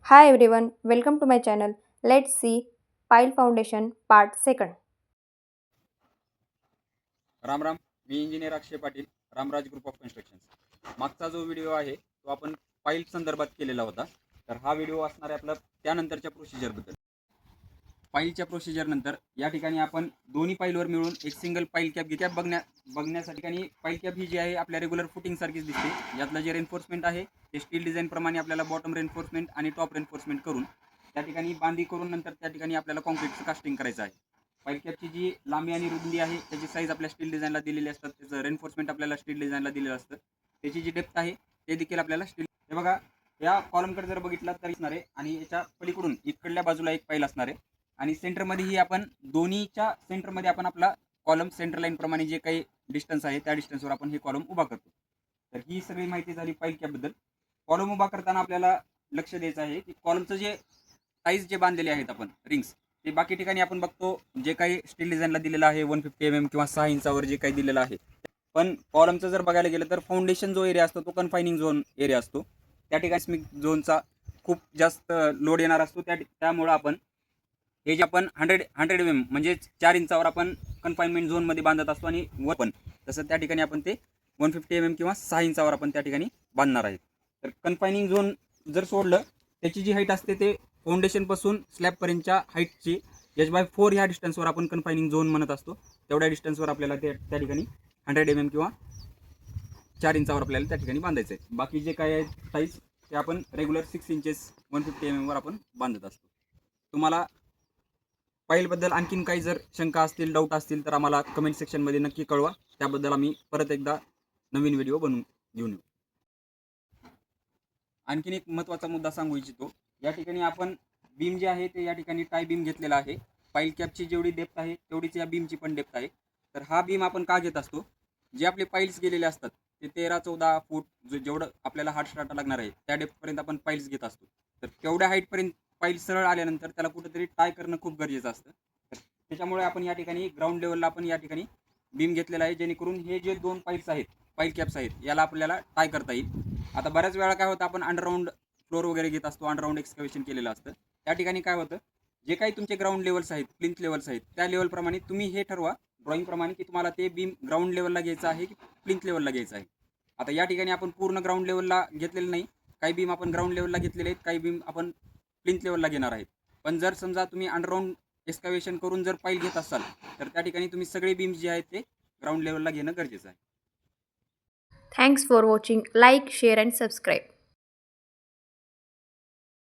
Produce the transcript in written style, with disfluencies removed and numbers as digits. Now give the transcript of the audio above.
Hi everyone, welcome to my channel. Let's see pile foundation part 2nd. Ram Ram. Me engineer Akshay Patil, Ramraj group of constructions. मागचा जो video आहे तो आपण पाईल संदर्भात केलेला होता. तर हा व्हिडिओ असणार आहे आपला त्यानंतरच्या प्रोसिजरबद्दल. पाईलच्या प्रोसिजर नंतर या ठिकाणी आपण दोन्ही पाईलवर मिळून एक सिंगल पाईल कॅप घेत्या बघण्यासाठी. आणि पाईल कॅप ही जी आहे आपल्या रेग्युलर फुटिंग सारखीच दिसते. यातलं जे रेन्फोर्समेंट आहे ते स्टील डिझाईन प्रमाणे आपल्याला बॉटम रेन्फोर्समेंट आणि टॉप रेन्फोर्समेंट करून त्या ठिकाणी बांधी करून नंतर त्या ठिकाणी आपल्याला कॉन्क्रीटचं कास्टिंग करायचं आहे. पाईल कॅपची जी लांबी आणि रुंदी आहे त्याची साईज आपल्या स्टील डिझाईनला दिलेली असतात. त्याचं रेन्फोर्समेंट आपल्याला स्टील डिझाईनला दिलेलं असतं. त्याची जी डेप्थ आहे ते देखील आपल्याला स्टील. हे बघा, या कॉलमकडे जर बघितलं तर दिसणार आहे आणि याच्या पलीकडून इकडल्या बाजूला एक पाईल असणार आहे. आणि सेंटरमध्येही आपण दोन्हीच्या सेंटरमध्ये आपण आपला कॉलम सेंटर लाईन प्रमाणे जे काही डिस्टन्स आहे त्या डिस्टन्सवर आपण हे कॉलम उभा करतो. तर ही सगळी माहिती झाली पाईल कॅपबद्दल. कॉलम उभा करताना आपल्याला लक्ष द्यायचं आहे की कॉलमचं जे टाईज जे बांधलेले आहेत आपण रिंग्स, ते बाकी ठिकाणी आपण बघतो जे काही स्टील डिझाईनला दिलेलं आहे 150 mm किंवा 6 इंचावर जे काही दिलेलं आहे. पण कॉलमचं जर बघायला गेलं तर फाउंडेशन जो एरिया असतो तो कन्फायनिंग झोन एरिया असतो. त्या ठिकाणी स्मिक झोनचा खूप जास्त लोड येणार असतो. त्यामुळं आपण हे जे आपण 100 mm म्हणजे 4 इंचावर आपण कन्फाइनमेंट झोनमध्ये बांधत असतो. आणि वर पण तसं त्या ठिकाणी आपण ते 150 mm किंवा 6 इंचावर आपण त्या ठिकाणी बांधणार आहेत. तर कन्फायनिंग झोन जर सोडलं त्याची जी हाईट असते ते फाउंडेशनपासून स्लॅबपर्यंतच्या हाईटची h/4 ह्या डिस्टन्सवर आपण कन्फायनिंग झोन म्हणत असतो. तेवढ्या डिस्टन्सवर आपल्याला त्या ठिकाणी 100 mm किंवा 4 इंचावर आपल्याला त्या ठिकाणी बांधायचं आहे. बाकी जे काय आहे साईज ते आपण रेग्युलर 6 इंचेस 150 mm वर आपण बांधत असतो. तुम्हाला पाईलबद्दल आणखीन काही जर शंका असतील, डाऊट असतील तर आम्हाला कमेंट सेक्शनमध्ये नक्की कळवा. त्याबद्दल आम्ही परत एकदा नवीन व्हिडिओ बनवून घेऊन येऊ. आणखीन एक महत्त्वाचा मुद्दा सांगू इच्छितो. या ठिकाणी आपण बीम जे आहे ते या ठिकाणी टाय बीम घेतलेला आहे. पाईल कॅपची जेवढी डेप्थ आहे तेवढीच या बीमची पण डेप्थ आहे. तर हा बीम आपण का घेत असतो, जे आपले पाईल्स गेलेले असतात ते 13-14 फूट जेवढं आपल्याला हार्ड स्टार्टर लागणार आहे त्या डेप्थपर्यंत आपण पाईल्स घेत असतो. तर तेवढ्या हाईटपर्यंत पाईल सरळ आल्यानंतर त्याला कुठेतरी टाय करणं खूप गरजेचं असतं. तर त्याच्यामुळे आपण या ठिकाणी ग्राउंड लेवलला आपण या ठिकाणी बीम घेतलेला आहे, जेणेकरून हे जे दोन पाईल्स आहेत, पाईल कॅप्स आहेत, याला आपल्याला टाय करता येईल. आता बऱ्याच वेळा काय होतं, आपण अंडरग्राऊंड फ्लोअर वगैरे घेत असतो, अंडरग्राऊंड एक्सकॅव्हेशन केलेलं असतं. त्या ठिकाणी काय होतं, जे काही तुमचे ग्राउंड लेवल्स आहेत, प्लिंथ लेवल्स आहेत, त्या लेवलप्रमाणे तुम्ही हे ठरवा ड्रॉईंगप्रमाणे की तुम्हाला ते बीम ग्राउंड लेवलला घ्यायचं आहे की प्लिंथ लेवलला घ्यायचं आहे. आता या ठिकाणी आपण पूर्ण ग्राउंड लेवलला घेतलेलं नाही. काही बीम आपण ग्राउंड लेवलला घेतलेले आहेत, काही बीम आपण प्लिंथ लेवलला घेणार आहेत. पण जर समजा तुम्ही अंडरग्राऊंड एक्सकॅव्हेशन करून जर पाईल घेत असाल तर त्या ठिकाणी तुम्ही सगळे बीम्स जे आहेत ते ग्राउंड लेवलला घेणं गरजेचं आहे. Thanks for watching. Like, share and subscribe.